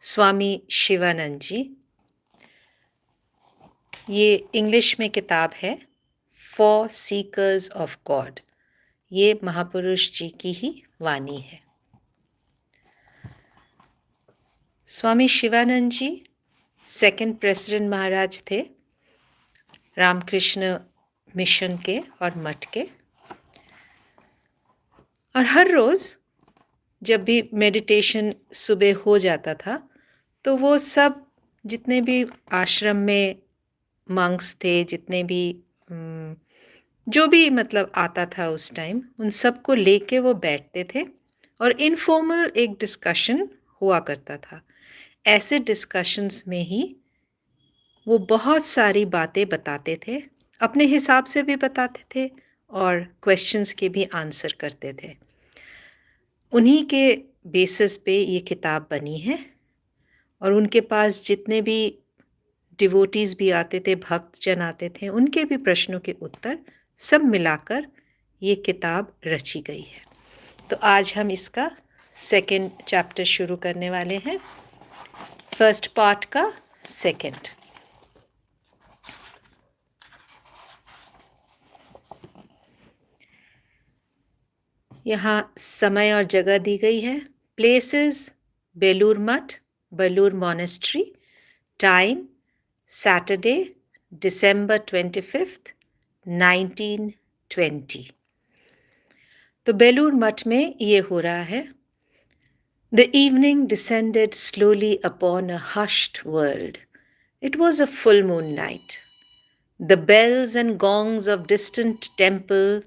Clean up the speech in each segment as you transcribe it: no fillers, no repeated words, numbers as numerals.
स्वामी शिवानंद जी। ये इंग्लिश में किताब है फॉर सीकर्स ऑफ गॉड। ये महापुरुष जी की ही वाणी है। स्वामी शिवानंद जी सेकंड प्रेसिडेंट महाराज थे रामकृष्ण मिशन के और मठ के। और हर रोज़ जब भी मेडिटेशन सुबह हो जाता था तो वो सब जितने भी आश्रम में मंक्स थे, जितने भी जो भी मतलब आता था उस टाइम, उन सबको लेके वो बैठते थे और इनफॉर्मल एक डिस्कशन हुआ करता था। ऐसे डिस्कशंस में ही वो बहुत सारी बातें बताते थे, अपने हिसाब से भी बताते थे और क्वेश्चंस के भी आंसर करते थे। उन्हीं के बेसिस पे ये किताब बनी है और उनके पास जितने भी डिवोटीज़ भी आते थे, भक्तजन आते थे, उनके भी प्रश्नों के उत्तर सब मिलाकर ये किताब रची गई है। तो आज हम इसका सेकंड चैप्टर शुरू करने वाले हैं, फर्स्ट पार्ट का सेकंड। यहाँ समय और जगह दी गई है। Places Belur Math, Belur monastery. Time Saturday, December 25th, 1920। तो बेलूर मठ में ये हो रहा है। The evening descended slowly upon a hushed world. It was a full moon night. The bells and gongs of distant temple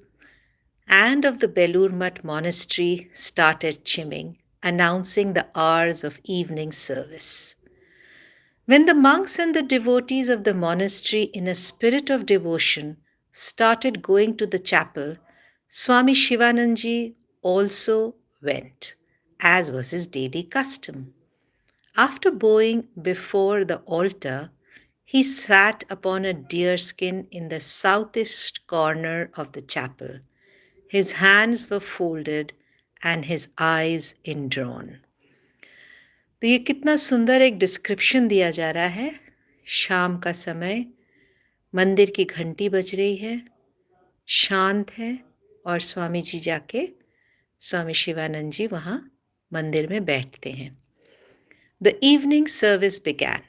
and of the Belur Mutt monastery started chiming, announcing the hours of evening service. When the monks and the devotees of the monastery, in a spirit of devotion, started going to the chapel, Swami Shivananji also went, as was his daily custom. After bowing before the altar, he sat upon a deerskin in the southeast corner of the chapel. His hands were folded and his eyes indrawn. तो ये कितना सुंदर एक description दिया जा रहा है। शाम का समय, मंदिर की घंटी बज रही है, शांत है और स्वामी जी जाके स्वामी शिवानंद जी वहाँ मंदिर में बैठते हैं। The evening service began.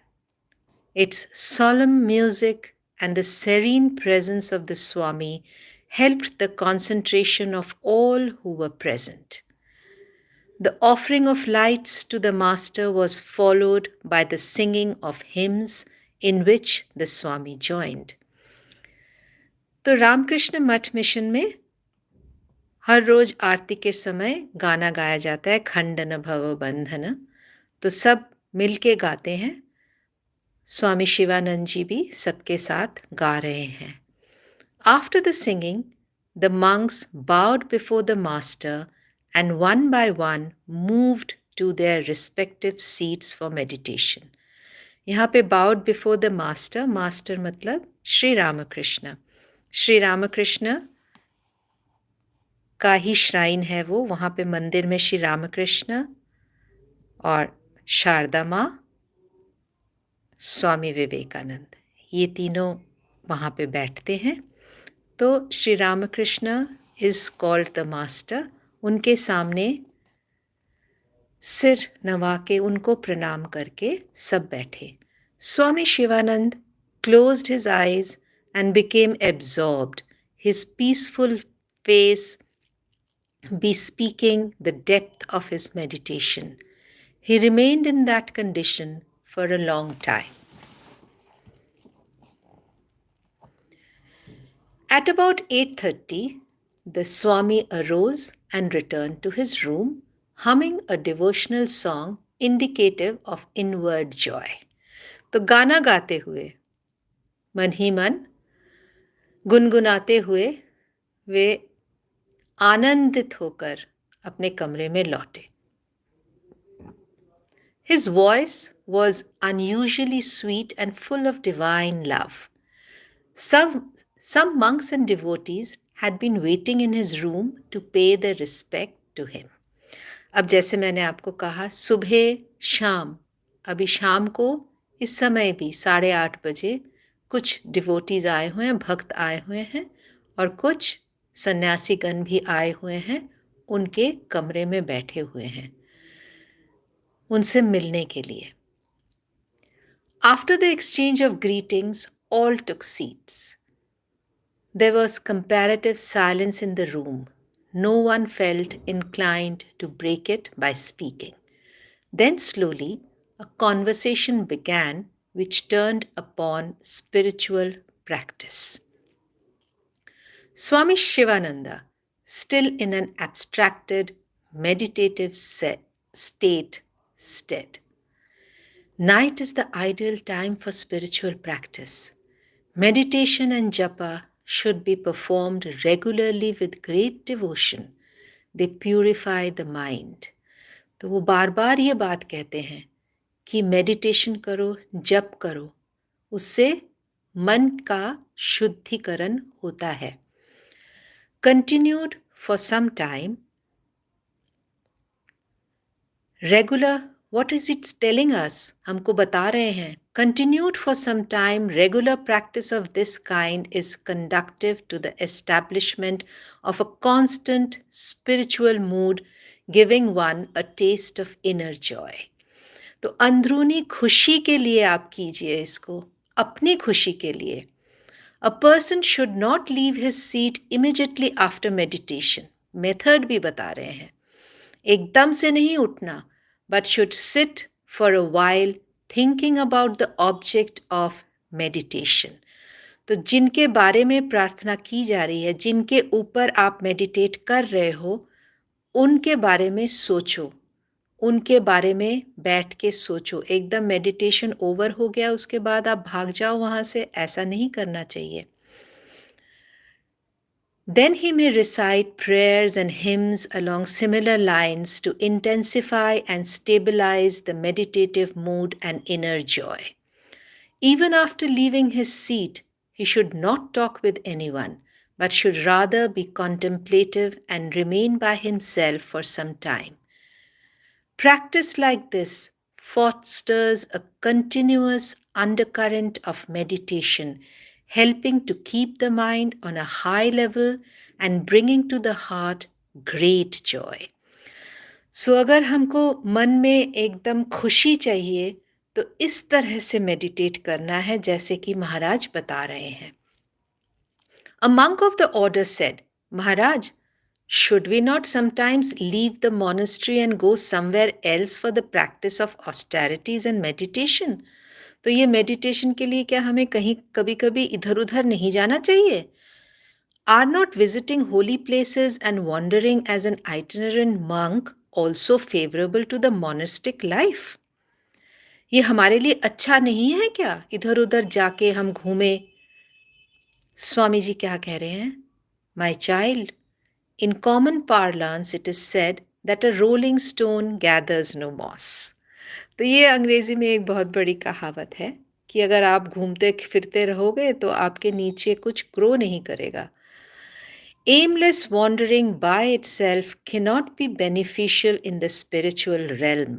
Its solemn music and the serene presence of the Swami helped the concentration of all who were present. The offering of lights to the Master was followed by the singing of hymns in which the Swami joined. तो रामकृष्ण मठ mission में हर रोज आरती के समय गाना गाया जाता है, खंडन भव बंधन। तो सब मिलके गाते हैं। स्वामी शिवानंद जी भी सबके साथ गा रहे हैं। After the singing, the monks bowed before the Master and one by one moved to their respective seats for meditation. यहाँ पे bowed before the Master, Master मतलब श्री रामकृष्ण। श्री रामकृष्ण का ही श्राइन है वो, वहाँ पे मंदिर में श्री रामकृष्ण और शारदा माँ, स्वामी विवेकानंद, ये तीनों वहाँ पे बैठते हैं। तो Shri Ramakrishna is called the master. उनके सामने सिर नवा के उनको प्रणाम करके सब बैठे। स्वामी Shivanand closed his eyes and became absorbed, his peaceful face bespeaking the depth of his meditation. He remained in that condition for a long time. At about 8:30, the Swami arose and returned to his room, humming a devotional song indicative of inward joy. तो गाना गाते हुए, मन ही मन गुनगुनाते हुए वे आनंदित होकर अपने कमरे में लौटे। His voice was unusually sweet and full of divine love. Some monks and devotees had been waiting in his room to pay their respect to him. अब जैसे मैंने आपको कहा, सुबह शाम अभी शाम को इस समय भी 8:30 कुछ डिवोटीज आए हुए हैं, भक्त आए हुए हैं, और कुछ सन्यासीगण भी आए हुए हैं, उनके कमरे में बैठे हुए हैं उनसे मिलने के लिए. After the exchange of greetings, all took seats. There was comparative silence in the room. No one felt inclined to break it by speaking. Then slowly, a conversation began which turned upon spiritual practice. Swami Shivananda, still in an abstracted, meditative state, said, "Night is the ideal time for spiritual practice. Meditation and japa should be performed regularly with great devotion. They purify the mind." तो वो बार बार ये बात कहते हैं कि meditation करो, जप करो, उससे मन का शुद्धिकरण होता है. Continued for some time, regular, what is it telling us? हमको बता रहे हैं. Continued for some time, regular practice of this kind is conducive to the establishment of a constant spiritual mood, giving one a taste of inner joy. तो अंदरूनी खुशी के लिए आप कीजिए इसको, अपनी खुशी के लिए. A person should not leave his seat immediately after meditation. Method भी बता रहे हैं. एकदम से नहीं उठना, but should sit for a while thinking about the object of meditation. तो जिनके बारे में प्रार्थना की जा रही है, जिनके ऊपर आप मेडिटेट कर रहे हो, उनके बारे में सोचो, उनके बारे में बैठ के सोचो. एकदम मेडिटेशन ओवर हो गया उसके बाद आप भाग जाओ वहाँ से, ऐसा नहीं करना चाहिए. Then he may recite prayers and hymns along similar lines to intensify and stabilize the meditative mood and inner joy. Even after leaving his seat, he should not talk with anyone, but should rather be contemplative and remain by himself for some time. Practice like this fosters a continuous undercurrent of meditation, helping to keep the mind on a high level and bringing to the heart great joy. So अगर हमको मन में एकदम खुशी चाहिए तो इस तरह से मेडिटेट करना है जैसे कि महाराज बता रहे हैं. A monk of the order said, "Maharaj, should we not sometimes leave the monastery and go somewhere else for the practice of austerities and meditation?" तो ये मेडिटेशन के लिए क्या हमें कहीं कभी कभी इधर उधर नहीं जाना चाहिए? Are not visiting holy places and wandering as an itinerant monk also favorable to the monastic life? ये हमारे लिए अच्छा नहीं है क्या, इधर उधर जाके हम घूमे? स्वामी जी क्या कह रहे हैं? My child, in common parlance it is said that a rolling stone gathers no moss. तो ये अंग्रेजी में एक बहुत बड़ी कहावत है कि अगर आप घूमते फिरते रहोगे तो आपके नीचे कुछ ग्रो नहीं करेगा. Aimless wandering by itself cannot be beneficial in the spiritual realm,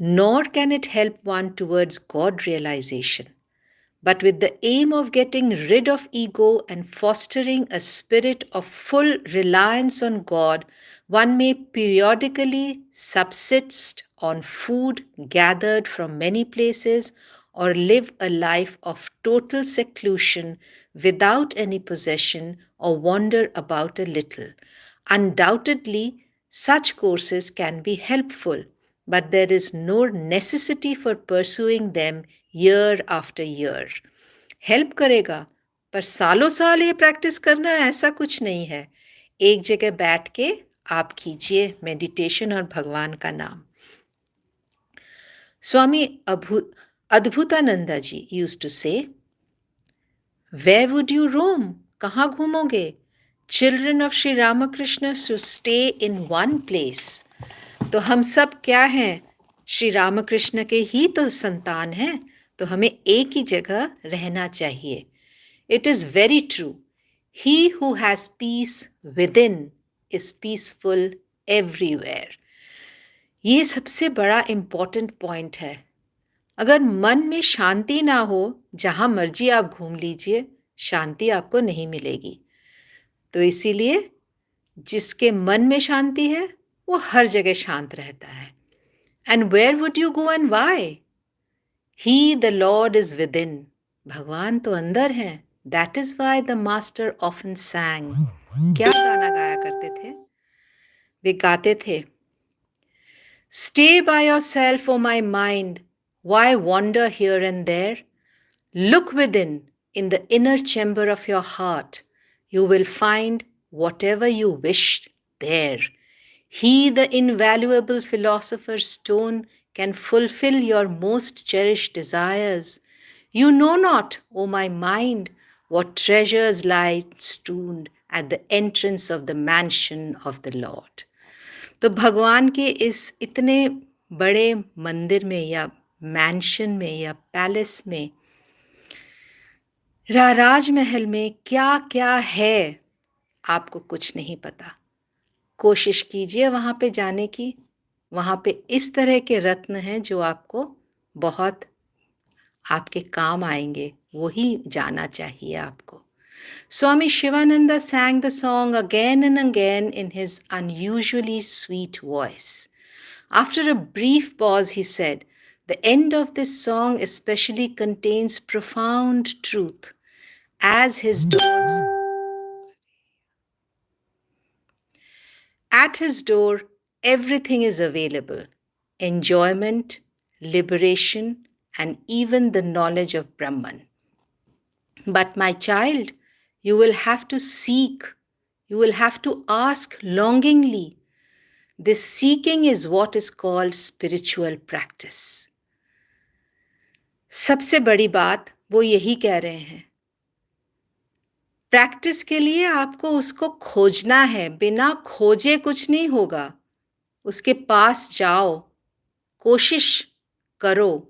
nor can it help one towards God realization. But with the aim of getting rid of ego and fostering a spirit of full reliance on God, one may periodically subsist on food gathered from many places or live a life of total seclusion without any possession or wander about a little. Undoubtedly, such courses can be helpful, but there is no necessity for pursuing them year after year. Help करेगा, पर सालों साल ये practice करना ऐसा कुछ नहीं है. एक जगह बैठ के आप कीजिए मेडिटेशन और भगवान का नाम. स्वामी अद्भुतानंदा जी यूज्ड टू से, "Where would you roam? कहाँ घूमोगे? Children of Sri Ramakrishna should stay in one place." तो हम सब क्या हैं? श्री रामकृष्ण के ही तो संतान हैं, तो हमें एक ही जगह रहना चाहिए. It is very true. He who has peace within is peaceful everywhere. ये सबसे बड़ा इम्पॉर्टेंट पॉइंट है. अगर मन में शांति ना हो, जहाँ मर्जी आप घूम लीजिए, शांति आपको नहीं मिलेगी। तो इसीलिए जिसके मन में शांति है, वो हर जगह शांत रहता है। And where would you go and why? He, the Lord, is within. भगवान तो अंदर हैं. That is why the master often sang. क्या गाना गाया करते थे? वे गाते थे, Stay by yourself, O my mind. Why wander here and there? Look within, in the inner chamber of your heart. You will find whatever you wished there. He, the invaluable philosopher's stone, can fulfill your most cherished desires. You know not, O my mind, what treasures lie strewn at the entrance of the mansion of the Lord. तो भगवान के इस इतने बड़े मंदिर में या mention में या पैलेस में, राजमहल में क्या क्या है, आपको कुछ नहीं पता। कोशिश कीजिए वहाँ पे जाने की। वहाँ पे इस तरह के रत्न हैं जो आपको बहुत आपके काम आएंगे, वही जाना चाहिए आपको। Swami Shivananda sang the song again and again in his unusually sweet voice. After a brief pause, he said, The end of this song especially contains profound truth. At his door, everything is available. Enjoyment, liberation, and even the knowledge of Brahman. But my child, you will have to seek. You will have to ask longingly. This seeking is what is called spiritual practice. सबसे बड़ी बात वो यही कह रहे हैं, practice के लिए आपको उसको खोजना है, बिना खोजे कुछ नहीं होगा। उसके पास जाओ, कोशिश करो।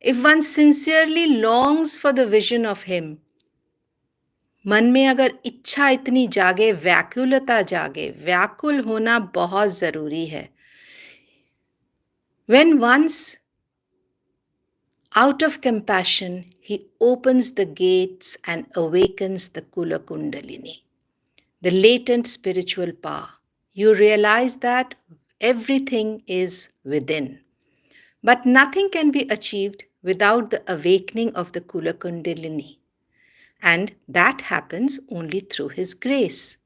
If one sincerely longs for the vision of him, मन में अगर इच्छा इतनी जागे, व्याकुलता जागे, व्याकुल होना बहुत जरूरी है। When once out of compassion, he opens the gates and awakens the Kula-Kundalini, the latent spiritual power. You realize that everything is within. But nothing can be achieved without the awakening of the Kula-Kundalini. And that happens only through his grace.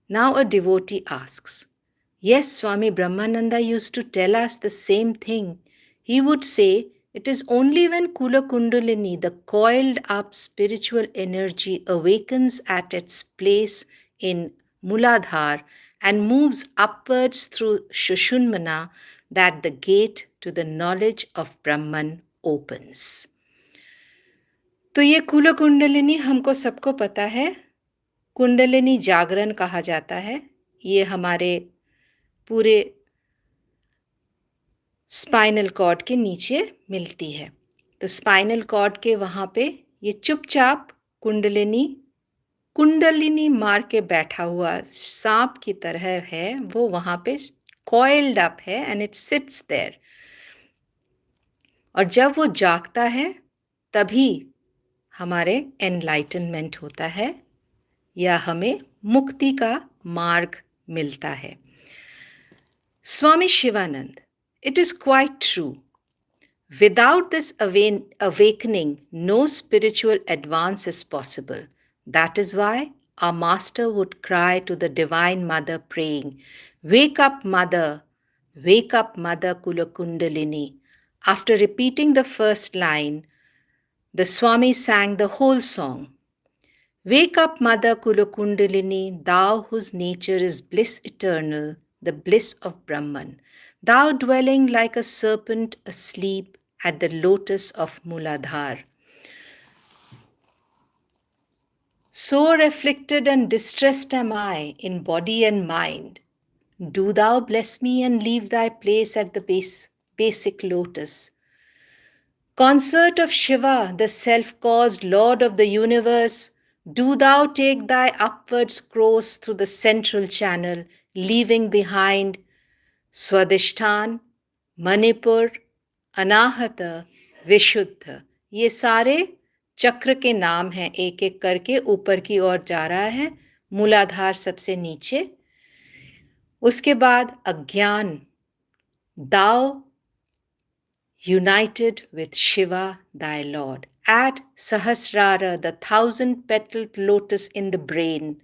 Now a devotee asks, Yes, Swami Brahmananda used to tell us the same thing. He would say, it is only when Kula-Kundalini, the coiled up spiritual energy, awakens at its place in Muladhar and moves upwards through Shushunmana, that the gate to the knowledge of Brahman opens. तो ये कुल-कुंडलिनी हमको सबको पता है, कुंडलिनी जागरण कहा जाता है। ये हमारे पूरे स्पाइनल कॉर्ड के नीचे मिलती है। तो स्पाइनल कॉर्ड के वहाँ पे ये चुपचाप कुंडलिनी मार के बैठा हुआ सांप की तरह है, वो वहाँ पे कॉइल्ड अप है एंड इट सिट्स देयर। और जब वो जागता है तभी हमारे एनलाइटनमेंट होता है या हमें मुक्ति का मार्ग मिलता है। स्वामी Shivanand, it is quite true. Without this awakening, no spiritual advance is possible. That is why our master would cry to the Divine Mother praying, Wake up, Mother Kula-Kundalini. After repeating the first line, the Swami sang the whole song. Wake up, Mother Kula-Kundalini, thou whose nature is bliss eternal, the bliss of Brahman, thou dwelling like a serpent asleep at the lotus of Muladhar. Sore afflicted and distressed am I in body and mind. Do thou bless me and leave thy place at the basic lotus. Consort of Shiva, the self-caused Lord of the universe, do thou take thy upwards course through the central channel, leaving behind Swadhishthan, Manipur, Anahata, विशुद्ध, ये सारे चक्र के नाम हैं, एक एक करके ऊपर की ओर जा रहा है, मूलाधार सबसे नीचे, उसके बाद अज्ञान, दाव united with Shiva thy Lord. At Sahasrara, the 1,000-petaled lotus in the brain.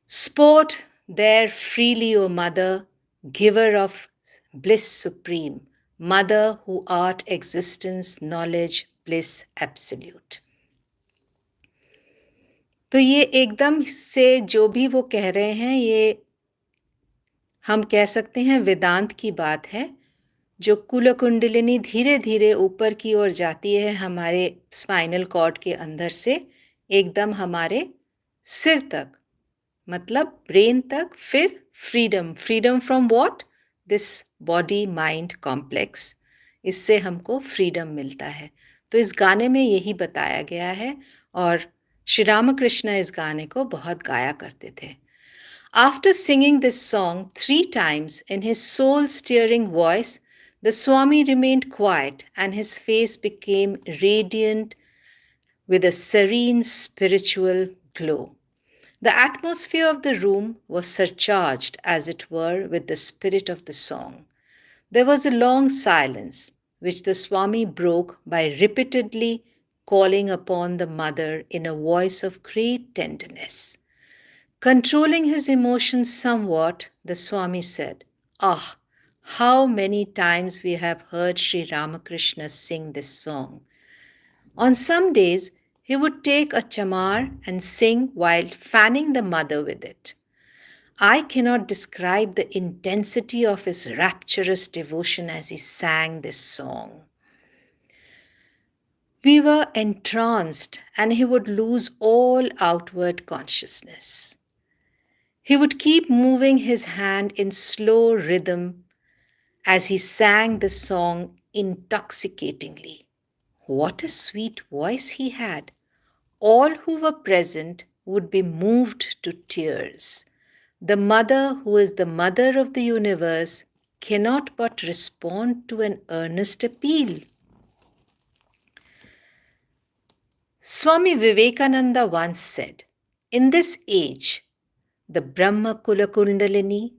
Sport there freely, O Mother, giver of bliss supreme, Mother who art existence, knowledge, bliss absolute. तो ये एकदम से जो भी वो कह रहे हैं, ये हम कह सकते हैं वेदांत की बात है, जो कुल-कुंडलिनी धीरे धीरे ऊपर की ओर जाती है हमारे स्पाइनल कॉर्ड के अंदर से एकदम हमारे सिर तक, मतलब ब्रेन तक, फिर freedom from what? This body mind complex, इससे हमको फ्रीडम मिलता है। तो इस गाने में यही बताया गया है और श्री रामकृष्ण इस गाने को बहुत गाया करते थे। After singing this song 3 times in his soul-stirring voice, the Swami remained quiet and his face became radiant with a serene spiritual glow. The atmosphere of the room was surcharged, as it were, with the spirit of the song. There was a long silence, which the Swami broke by repeatedly calling upon the mother in a voice of great tenderness. Controlling his emotions somewhat, the Swami said, "Ah, how many times we have heard Sri Ramakrishna sing this song. On some days, he would take a chamar and sing while fanning the mother with it. I cannot describe the intensity of his rapturous devotion as he sang this song. We were entranced, and he would lose all outward consciousness. He would keep moving his hand in slow rhythm as he sang the song intoxicatingly. What a sweet voice he had! All who were present would be moved to tears. The mother, who is the mother of the universe, cannot but respond to an earnest appeal." Swami Vivekananda once said, "In this age, the Brahma Kula-Kundalini,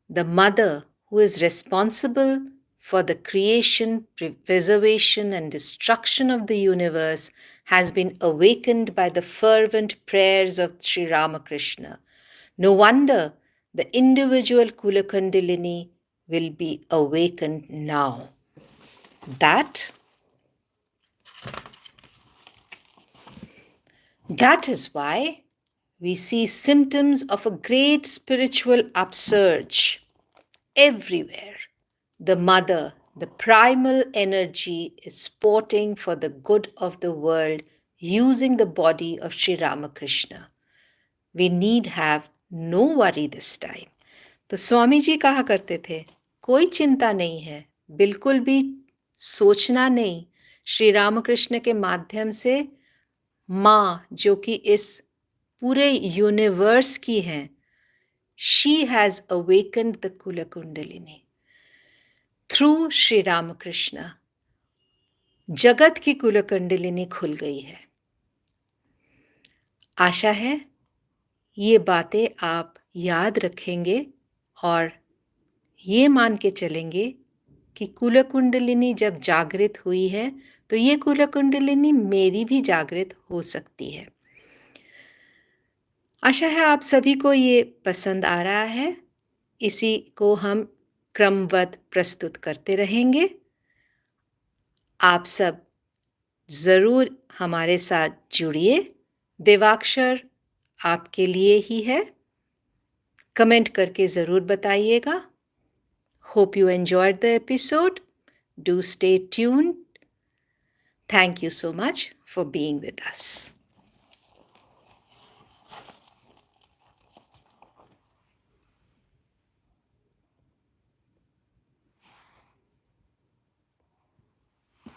the mother who is responsible for the creation, preservation, and destruction of the universe, has been awakened by the fervent prayers of Sri Ramakrishna. No wonder the individual Kula-Kundalini will be awakened now." That is why we see symptoms of a great spiritual upsurge everywhere. The mother, the primal energy, is sporting for the good of the world using the body of Sri Ramakrishna. We need have no worry this time. तो स्वामी जी कहा करते थे, कोई चिंता नहीं है, बिल्कुल भी सोचना नहीं। श्री रामकृष्ण के माध्यम से माँ, जो कि इस पूरे यूनिवर्स की हैं, she has awakened the Kula-Kundalini. Through Sri Ramakrishna, जगत की कुल-कुंडलिनी खुल गई है। आशा है ये बातें आप याद रखेंगे और ये मान के चलेंगे कि कुल-कुंडलिनी जब जागृत हुई है तो ये कुल-कुंडलिनी मेरी भी जागृत हो सकती है। आशा है आप सभी को ये पसंद आ रहा है। इसी को हम क्रमबद्ध प्रस्तुत करते रहेंगे। आप सब ज़रूर हमारे साथ जुड़िए। देवाक्षर आपके लिए ही है। कमेंट करके ज़रूर बताइएगा। Hope you enjoyed the episode. Do stay tuned. Thank you so much for being with us.